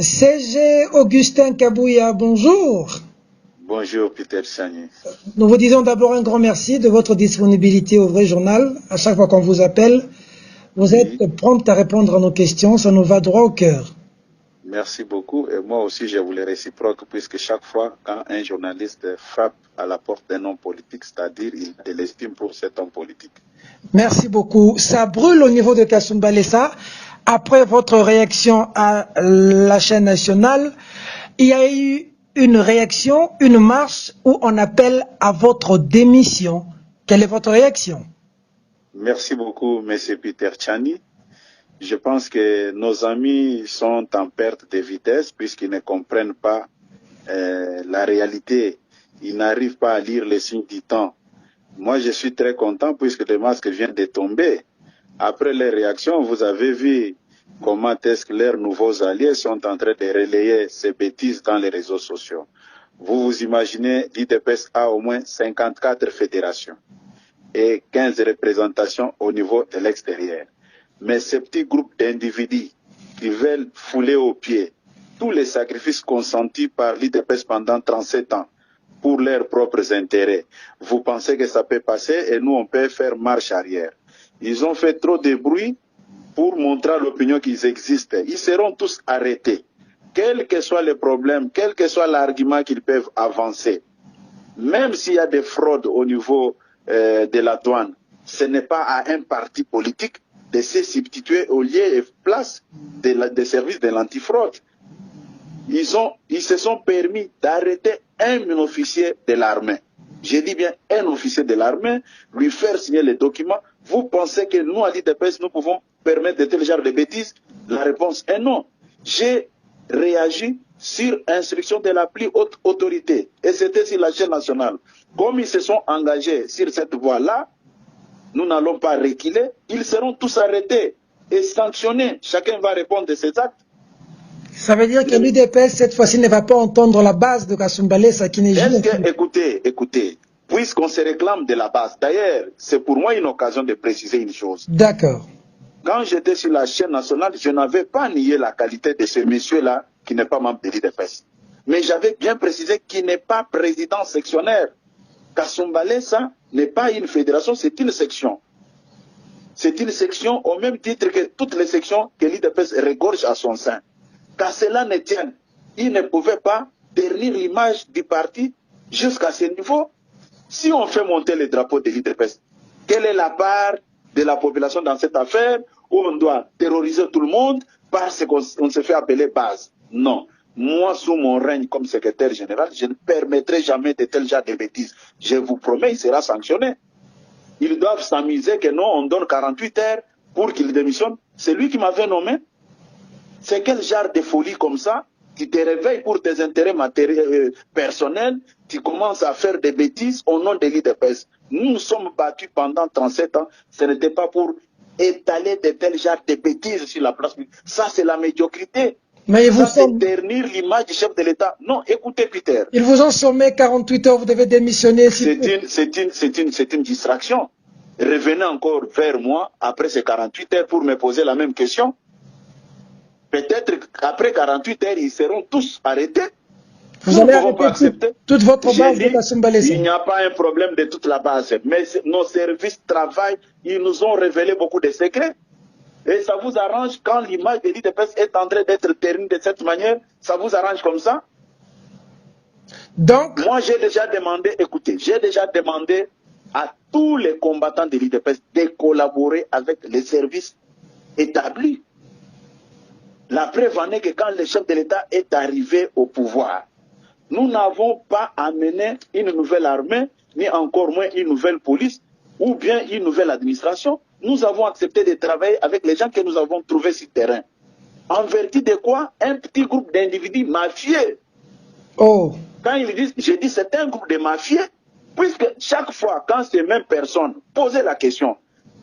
CG Augustin Kabouya, bonjour. Bonjour Peter Chani. Nous vous disons d'abord un grand merci de votre disponibilité au Vrai Journal. À chaque fois qu'on vous appelle, vous êtes prompt à répondre à nos questions, ça nous va droit au cœur. Merci beaucoup et moi aussi je vous le réciproque puisque chaque fois quand un journaliste frappe à la porte d'un homme politique, c'est-à-dire il a de l'estime pour cet homme politique. Merci beaucoup. Ça brûle au niveau de Kasumbalesa. Après votre réaction à la chaîne nationale, il y a eu une réaction, une marche où on appelle à votre démission. Quelle est votre réaction? Merci beaucoup Monsieur Peter Chani. Je pense que nos amis sont en perte de vitesse puisqu'ils ne comprennent pas la réalité. Ils n'arrivent pas à lire les signes du temps. Moi, je suis très content puisque le masque vient de tomber. Après les réactions, vous avez vu comment est-ce que leurs nouveaux alliés sont en train de relayer ces bêtises dans les réseaux sociaux. Vous vous imaginez, l'IDPS a au moins 54 fédérations et 15 représentations au niveau de l'extérieur. Mais ces petits groupes d'individus qui veulent fouler aux pieds tous les sacrifices consentis par l'IDPS pendant 37 ans pour leurs propres intérêts, vous pensez que ça peut passer et nous on peut faire marche arrière. Ils ont fait trop de bruit pour montrer à l'opinion qu'ils existent. Ils seront tous arrêtés. Quel que soit le problème, quel que soit l'argument qu'ils peuvent avancer, même s'il y a des fraudes au niveau de la douane, ce n'est pas à un parti politique de se substituer au lieu et place des services de l'antifraude. Ils se sont permis d'arrêter un officier de l'armée. Je dis bien un officier de l'armée, lui faire signer les documents. Vous pensez que nous, à l'IDPS, nous pouvons permettre de tel genre de bêtises? La réponse est non. J'ai réagi sur instruction de la plus haute autorité. Et c'était sur la chaîne nationale. Comme ils se sont engagés sur cette voie-là, nous n'allons pas reculer. Ils seront tous arrêtés et sanctionnés. Chacun va répondre de ses actes. Ça veut dire que l'UDPS, cette fois-ci, ne va pas entendre la base de Kasumbalesa qui n'est jamais... Écoutez, puisqu'on se réclame de la base, d'ailleurs, c'est pour moi une occasion de préciser une chose. D'accord. Quand j'étais sur la chaîne nationale, je n'avais pas nié la qualité de ce monsieur-là qui n'est pas membre de l'IDPS. Mais j'avais bien précisé qu'il n'est pas président sectionnaire. Kasumbalesa n'est pas une fédération, c'est une section. C'est une section au même titre que toutes les sections que l'IDPS regorge à son sein. Qu'à cela ne tienne, il ne pouvait pas ternir l'image du parti jusqu'à ce niveau. Si on fait monter le drapeau de l'IDPS, quelle est la part de la population dans cette affaire où on doit terroriser tout le monde parce qu'on se fait appeler base? Non. Moi, sous mon règne comme secrétaire général, je ne permettrai jamais de tel genre de bêtises. Je vous promets, il sera sanctionné. Ils doivent s'amuser que non, on donne 48 heures pour qu'il démissionne. C'est lui qui m'avait nommé. C'est quel genre de folie comme ça qui te réveille pour tes intérêts matériels, personnels, tu commences à faire des bêtises au nom de l'IDPS. Nous nous sommes battus pendant 37 ans. Ce n'était pas pour étaler de tels genres de bêtises sur la place publique. Ça, c'est la médiocrité. Mais ça, c'est ternir l'image du chef de l'État. Non, écoutez, Peter. Ils vous ont sommé 48 heures, vous devez démissionner. C'est une distraction. Revenez encore vers moi après ces 48 heures pour me poser la même question. Peut-être qu'après 48 heures, ils seront tous arrêtés. Vous allez arrêter toute votre base de Kasumbalesa. Il n'y a pas un problème de toute la base. Mais nos services travaillent, ils nous ont révélé beaucoup de secrets. Et ça vous arrange quand l'image de l'IDPS est en train d'être ternie de cette manière? Ça vous arrange comme ça? Donc, moi, j'ai déjà demandé, écoutez, j'ai déjà demandé à tous les combattants de l'IDPS de collaborer avec les services établis. La preuve en est que quand le chef de l'État est arrivé au pouvoir, nous n'avons pas amené une nouvelle armée, ni encore moins une nouvelle police, ou bien une nouvelle administration. Nous avons accepté de travailler avec les gens que nous avons trouvés sur le terrain. En vertu de quoi? Un petit groupe d'individus mafieux. Oh. Quand ils disent, je dis c'est un groupe de mafieux, puisque chaque fois, quand ces mêmes personnes posaient la question,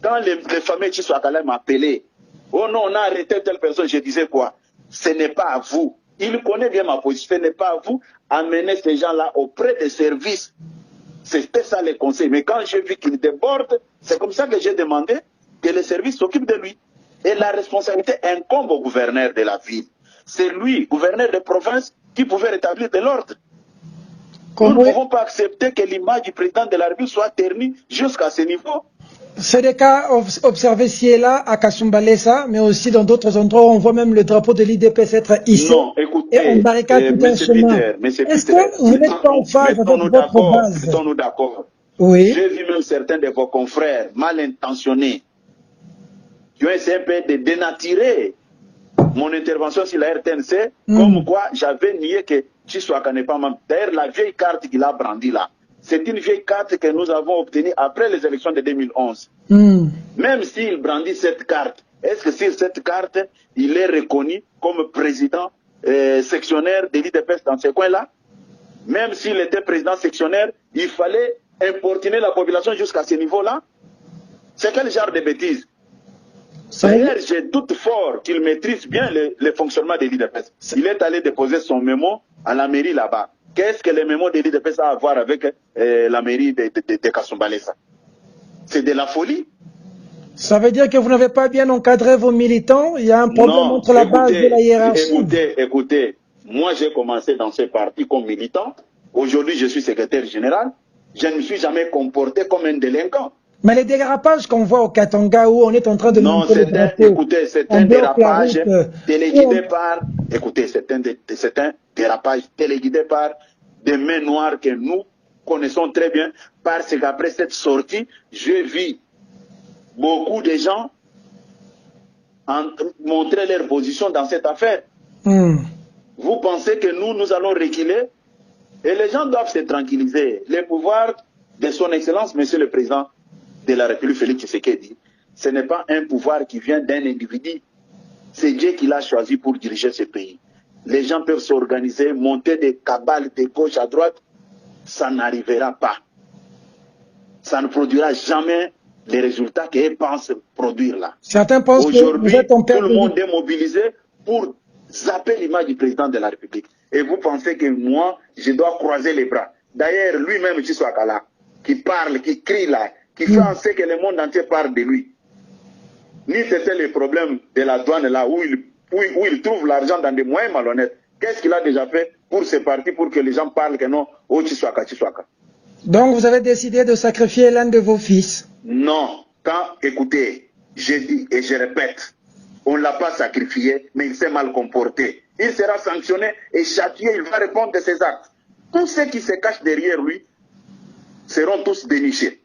quand les familles Tshisekedi m'appelaient, oh non, on a arrêté telle personne, je disais quoi? Ce n'est pas à vous. Il connaît bien ma position, ce n'est pas à vous amener ces gens-là auprès des services. C'était ça les conseils. Mais quand j'ai vu qu'il déborde, c'est comme ça que j'ai demandé que les services s'occupent de lui. Et la responsabilité incombe au gouverneur de la ville. c'est lui, gouverneur de province, qui pouvait rétablir de l'ordre. Nous ne pouvons pas accepter que l'image du président de la République soit ternie jusqu'à ce niveau. C'est des cas observés ci et là à Kasumbalesa, mais aussi dans d'autres endroits où on voit même le drapeau de l'IDPS être hissé. Non, écoutez, et on barricade tout un chemin. Est-ce que vous n'êtes pas en phase avec votre base? Mettons-nous d'accord. Oui. J'ai vu même certains de vos confrères mal intentionnés qui ont essayé un peu de dénaturer mon intervention sur la RTNC, comme quoi j'avais nié que Chiswaka n'est pas membre. D'ailleurs, la vieille carte qu'il a brandie là, c'est une vieille carte que nous avons obtenue après les élections de 2011. Même s'il brandit cette carte, est-ce que sur cette carte, il est reconnu comme président sectionnaire de l'IDPS dans ce coin-là? Même s'il était président sectionnaire, il fallait importuner la population jusqu'à ce niveau-là? C'est quel genre de bêtises? D'ailleurs, j'ai doute fort qu'il maîtrise bien le fonctionnement de l'IDPS. Il est allé déposer son mémo à la mairie là-bas. Qu'est-ce que le mémo de l'IDPS a à voir avec la mairie de Kasumbalesa? C'est de la folie. Ça veut dire que vous n'avez pas bien encadré vos militants? Il y a un problème entre la base de la hiérarchie. Écoutez, moi j'ai commencé dans ce parti comme militant. Aujourd'hui, je suis secrétaire général. Je ne me suis jamais comporté comme un délinquant. Mais les dérapages qu'on voit au Katanga où on est en train de monter le drapeau, écoutez, c'est un dérapage téléguidé par, écoutez, c'est un dérapage téléguidé par des mains noires que nous connaissons très bien, parce qu'après cette sortie, j'ai vu beaucoup de gens montrer leur position dans cette affaire. Vous pensez que nous allons reculer? Et les gens doivent se tranquilliser. Les pouvoirs de son Excellence, Monsieur le Président de la République, Félix Tshisekedi, ce n'est pas un pouvoir qui vient d'un individu. C'est Dieu qui l'a choisi pour diriger ce pays. Les gens peuvent s'organiser, monter des cabales de gauche à droite. Ça n'arrivera pas. Ça ne produira jamais les résultats qu'ils pensent produire là. Certains pensent que vous êtes en perte. Tout le monde est mobilisé pour zapper l'image du président de la République. Et vous pensez que moi, je dois croiser les bras. D'ailleurs, lui-même, Chiswaka là, qui parle, qui crie là, qui fait en sorte que le monde entier parle de lui. Ni c'était le problème de la douane là, où il trouve l'argent dans des moyens malhonnêtes. Qu'est-ce qu'il a déjà fait pour ce parti, pour que les gens parlent que non, oh Chiswaka. Donc vous avez décidé de sacrifier l'un de vos fils? Non. Écoutez, je dis et je répète, on ne l'a pas sacrifié, mais il s'est mal comporté. Il sera sanctionné et châtié, il va répondre de ses actes. Tous ceux qui se cachent derrière lui seront tous dénichés.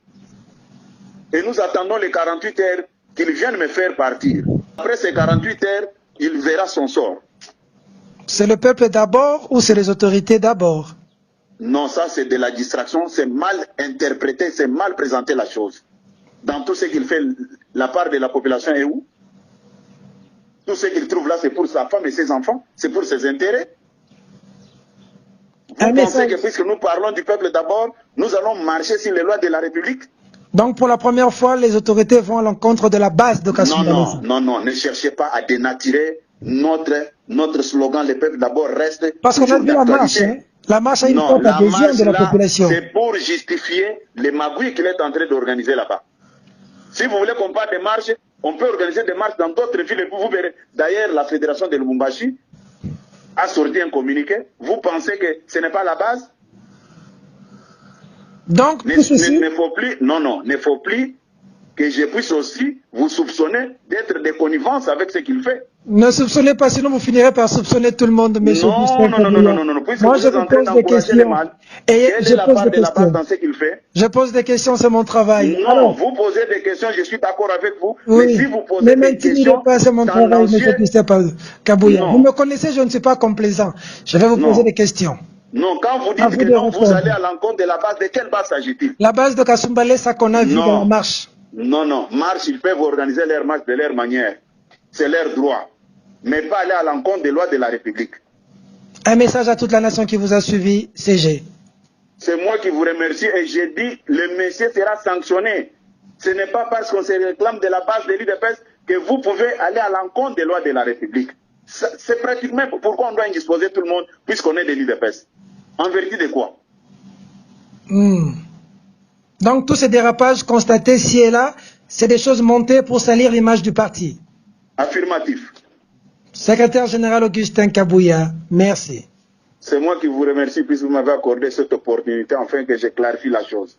Et nous attendons les 48 heures qu'il vienne me faire partir. Après ces 48 heures, il verra son sort. C'est le peuple d'abord ou c'est les autorités d'abord? Non, ça c'est de la distraction, c'est mal interprété, c'est mal présenté la chose. Dans tout ce qu'il fait, la part de la population est où? Tout ce qu'il trouve là, c'est pour sa femme et ses enfants, c'est pour ses intérêts. Vous pensez que puisque nous parlons du peuple d'abord, nous allons marcher sur les lois de la République? Donc pour la première fois, les autorités vont à l'encontre de la base de Kasumbalesa. Non, ne cherchez pas à dénaturer notre slogan, le peuple d'abord reste. Parce qu'on a vu la marche, hein? La marche a une forte adhésion de la population. C'est pour justifier les magouilles qu'il est en train d'organiser là-bas. Si vous voulez qu'on parle de marches, on peut organiser des marches dans d'autres villes. Vous verrez. D'ailleurs, la fédération de Lubumbashi a sorti un communiqué. Vous pensez que ce n'est pas la base? Donc, ne faut plus que je puisse aussi vous soupçonner d'être de connivence avec ce qu'il fait. Ne soupçonnez pas, sinon vous finirez par soupçonner tout le monde, monsieur. Non. Moi, je vous pose des questions. Et je pose des questions. Dans ce qu'il fait. Je pose des questions, c'est mon travail. Non, alors, vous posez des questions, je suis d'accord avec vous. Oui. Mais si vous posez des questions, pas, c'est mon travail, monsieur Kabouya. Vous me connaissez, je ne suis pas complaisant. Je vais vous poser des questions. Non, quand vous dites que non, vous allez à l'encontre de la base, de quelle base s'agit-il? La base de Kasumbalesa qu'on a vu dans la marche. Non, marche, ils peuvent organiser leur marche de leur manière. C'est leur droit. Mais pas aller à l'encontre des lois de la République. Un message à toute la nation qui vous a suivi, CG. C'est moi qui vous remercie et j'ai dit, le monsieur sera sanctionné. Ce n'est pas parce qu'on se réclame de la base de l'IDPS que vous pouvez aller à l'encontre des lois de la République. C'est pratiquement pourquoi on doit indisposer tout le monde puisqu'on est de l'IDPS. En vérité de quoi? Donc tous ces dérapages constatés ci et là, c'est des choses montées pour salir l'image du parti. Affirmatif. Secrétaire général Augustin Kabouya, merci. C'est moi qui vous remercie puisque vous m'avez accordé cette opportunité afin que je clarifie la chose.